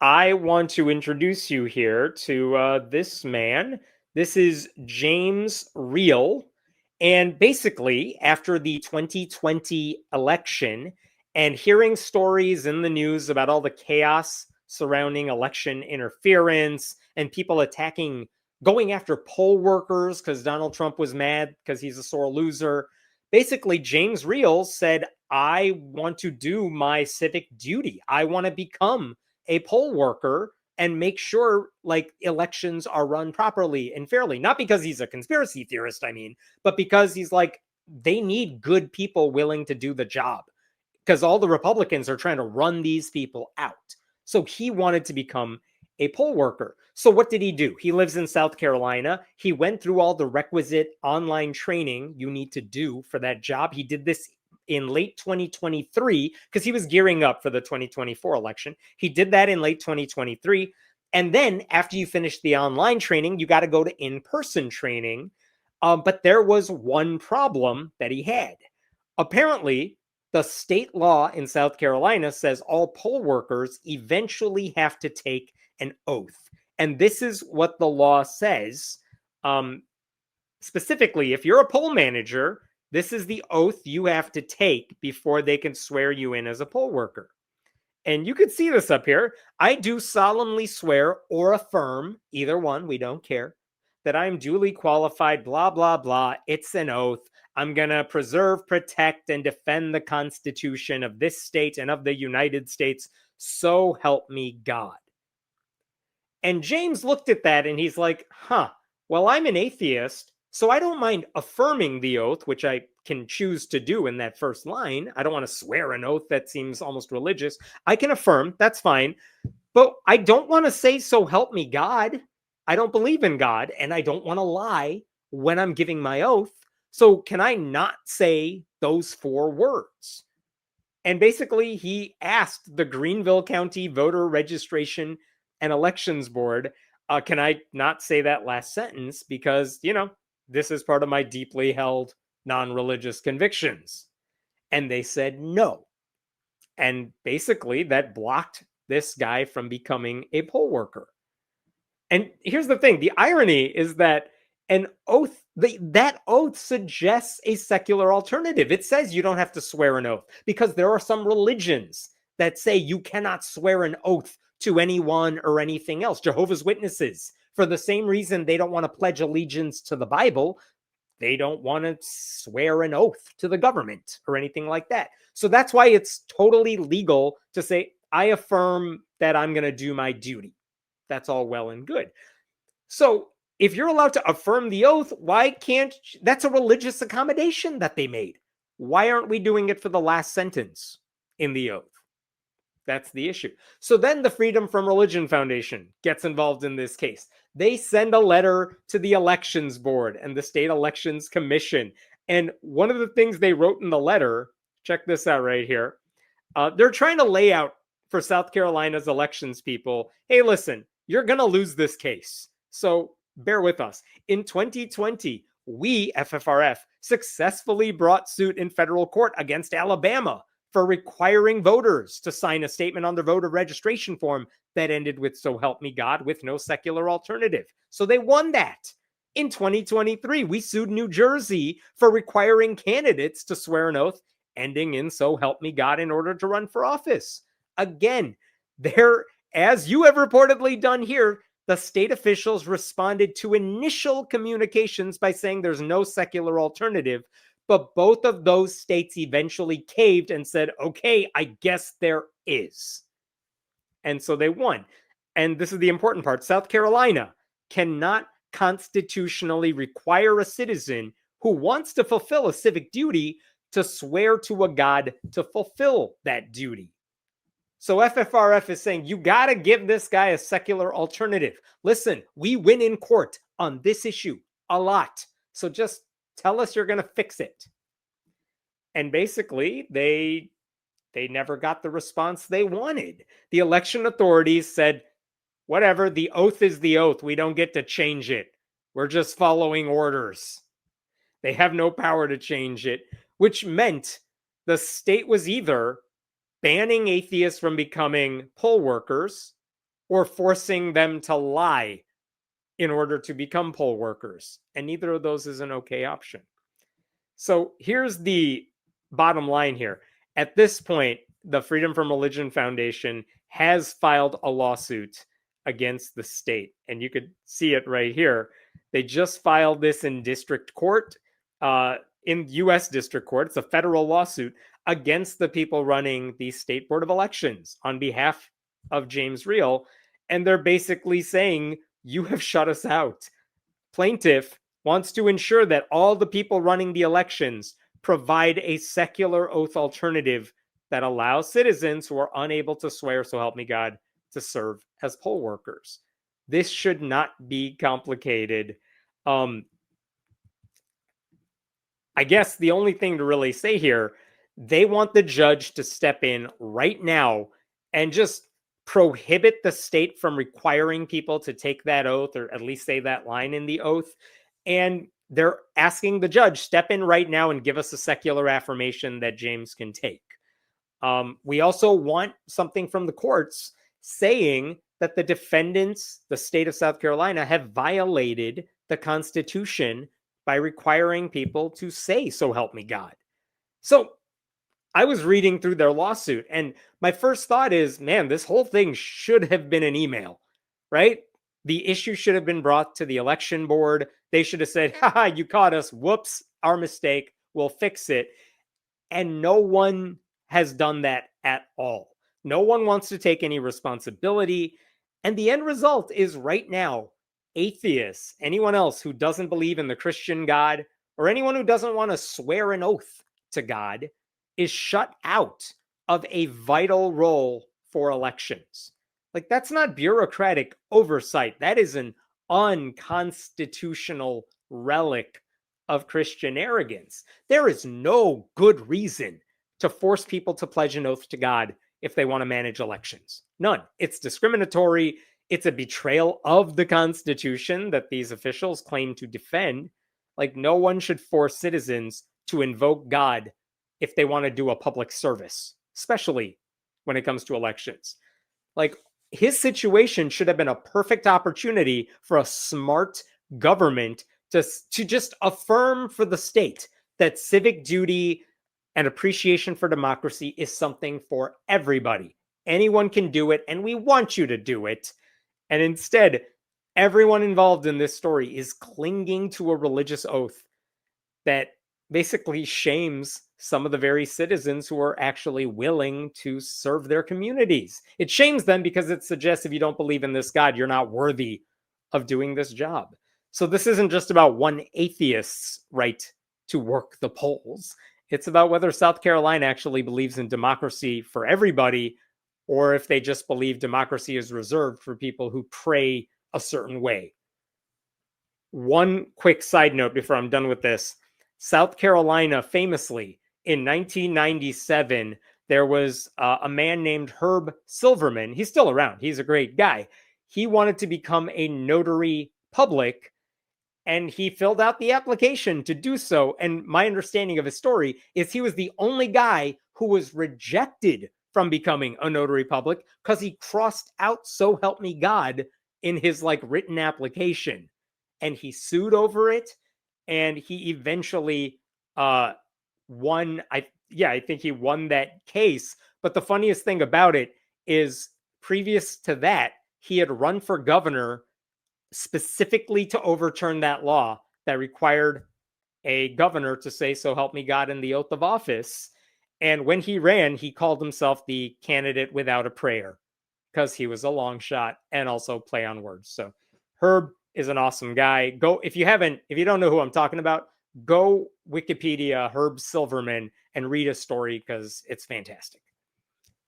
I want to introduce you here to this man. This is James Real. And basically, after the 2020 election and hearing stories in the news about all the chaos surrounding election interference and people attacking, going after poll workers because Donald Trump was mad because he's a sore loser, basically, James Real said, I want to do my civic duty. I want to become a poll worker and make sure like elections are run properly and fairly. Not because he's a conspiracy theorist, I mean, but because he's like, they need good people willing to do the job because all the Republicans are trying to run these people out. So he wanted to become a poll worker. So what did he do? He lives in South Carolina. He went through all the requisite online training you need to do for that job. He did this in late 2023 because he was gearing up for the 2024 election. He did that in late 2023. And then after you finish the online training, you got to go to in-person training. But there was one problem that he had. Apparently, the state law in South Carolina says all poll workers eventually have to take an oath. And this is what the law says. Specifically, if you're a poll manager, this is the oath you have to take before they can swear you in as a poll worker. And you can see this up here. I do solemnly swear or affirm, either one, we don't care, that I am duly qualified, blah, blah, blah. It's an oath. I'm going to preserve, protect, and defend the Constitution of this state and of the United States. So help me God. And James looked at that and he's like, well, I'm an atheist, so I don't mind affirming the oath, which I can choose to do in that first line. I don't want to swear an oath that seems almost religious. I can affirm, that's fine. But I don't want to say, so help me God. I don't believe in God, and I don't want to lie when I'm giving my oath. So can I not say those four words? And basically, he asked the Greenville County Voter Registration and Elections Board, can I not say that last sentence? Because, this is part of my deeply held non-religious convictions. And they said no. And basically, that blocked this guy from becoming a poll worker. And here's the thing, the irony is that an oath, that oath suggests a secular alternative. It says you don't have to swear an oath because there are some religions that say you cannot swear an oath to anyone or anything else. Jehovah's Witnesses, for the same reason they don't want to pledge allegiance to the Bible, they don't want to swear an oath to the government or anything like that. So that's why it's totally legal to say, I affirm that I'm going to do my duty. That's all well and good. So if you're allowed to affirm the oath, why can't, that's a religious accommodation that they made. Why aren't we doing it for the last sentence in the oath? That's the issue. So then the Freedom from Religion Foundation gets involved in this case. They send a letter to the Elections Board and the State Elections Commission. And one of the things they wrote in the letter, check this out right here. They're trying to lay out for South Carolina's elections people, hey, listen, you're going to lose this case. So bear with us. In 2020, we, FFRF, successfully brought suit in federal court against Alabama for requiring voters to sign a statement on their voter registration form that ended with "so help me God" with no secular alternative. So they won that. In 2023, we sued New Jersey for requiring candidates to swear an oath ending in "so help me God" in order to run for office. Again, there, as you have reportedly done here, the state officials responded to initial communications by saying there's no secular alternative, but both of those states eventually caved and said, okay, I guess there is. And so they won. And this is the important part. South Carolina cannot constitutionally require a citizen who wants to fulfill a civic duty to swear to a God to fulfill that duty. So FFRF is saying, you got to give this guy a secular alternative. Listen, we win in court on this issue a lot. So just tell us you're going to fix it. And basically, they never got the response they wanted. The election authorities said, whatever, the oath is the oath. We don't get to change it. We're just following orders. They have no power to change it, which meant the state was either banning atheists from becoming poll workers or forcing them to lie in order to become poll workers. And neither of those is an okay option. So here's the bottom line here. At this point, the Freedom from Religion Foundation has filed a lawsuit against the state. And you could see it right here. They just filed this in district court, in US district court. It's a federal lawsuit against the people running the state board of elections on behalf of James Real. And they're basically saying, you have shut us out. Plaintiff wants to ensure that all the people running the elections provide a secular oath alternative that allows citizens who are unable to swear, so help me God, to serve as poll workers. This should not be complicated. I guess the only thing to really say here, they want the judge to step in right now and just prohibit the state from requiring people to take that oath, or at least say that line in the oath. And they're asking the judge, step in right now and give us a secular affirmation that James can take. We also want something from the courts saying that the defendants, the state of South Carolina, have violated the Constitution by requiring people to say, so help me God. So I was reading through their lawsuit, and my first thought is, man, this whole thing should have been an email, right? The issue should have been brought to the election board. They should have said, haha, you caught us. Whoops, our mistake. We'll fix it. And no one has done that at all. No one wants to take any responsibility. And the end result is right now, atheists, anyone else who doesn't believe in the Christian God, or anyone who doesn't want to swear an oath to God, is shut out of a vital role for elections. Like, that's not bureaucratic oversight. That is an unconstitutional relic of Christian arrogance. There is no good reason to force people to pledge an oath to God if they want to manage elections. None. It's discriminatory. It's a betrayal of the Constitution that these officials claim to defend. Like, no one should force citizens to invoke God if they want to do a public service, especially when it comes to elections. Like, his situation should have been a perfect opportunity for a smart government to just affirm for the state that civic duty and appreciation for democracy is something for everybody. Anyone can do it, and we want you to do it. And instead, everyone involved in this story is clinging to a religious oath that basically shames some of the very citizens who are actually willing to serve their communities. It shames them because it suggests if you don't believe in this God, you're not worthy of doing this job. So this isn't just about one atheist's right to work the polls. It's about whether South Carolina actually believes in democracy for everybody, or if they just believe democracy is reserved for people who pray a certain way. One quick side note before I'm done with this. South Carolina, famously, in 1997, there was a man named Herb Silverman. He's still around. He's a great guy. He wanted to become a notary public, and he filled out the application to do so. And my understanding of his story is he was the only guy who was rejected from becoming a notary public because he crossed out "so help me God" in his written application. And he sued over it, and he eventually won. I think he won that case. But the funniest thing about it is, previous to that, he had run for governor specifically to overturn that law that required a governor to say, "so help me God" in the oath of office. And when he ran, he called himself the candidate without a prayer because he was a long shot and also play on words. So Herb is an awesome guy. Go, if you don't know who I'm talking about, go Wikipedia Herb Silverman and read a story because it's fantastic.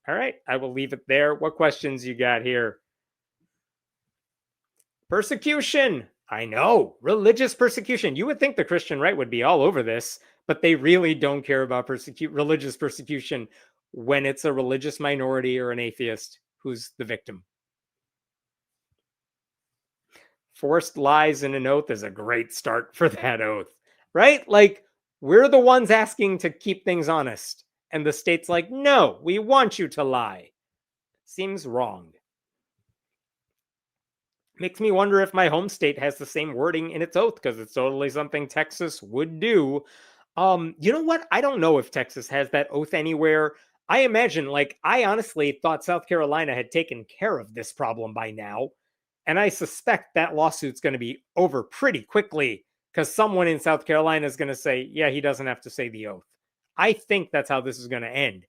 All right, I will leave it there. What questions you got here? Persecution. I know, religious persecution. You would think the Christian right would be all over this, but they really don't care about religious persecution when it's a religious minority or an atheist who's the victim. Forced lies in an oath is a great start for that oath, right? Like, we're the ones asking to keep things honest, and the state's like, no, we want you to lie. Seems wrong. Makes me wonder if my home state has the same wording in its oath, because it's totally something Texas would do. You know what? I don't know if Texas has that oath anywhere. I imagine, like, I honestly thought South Carolina had taken care of this problem by now. And I suspect that lawsuit's going to be over pretty quickly because someone in South Carolina is going to say, yeah, he doesn't have to say the oath. I think that's how this is going to end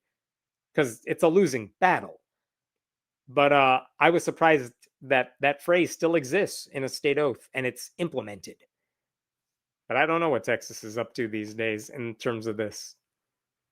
because it's a losing battle. But I was surprised that that phrase still exists in a state oath and it's implemented. But I don't know what Texas is up to these days in terms of this.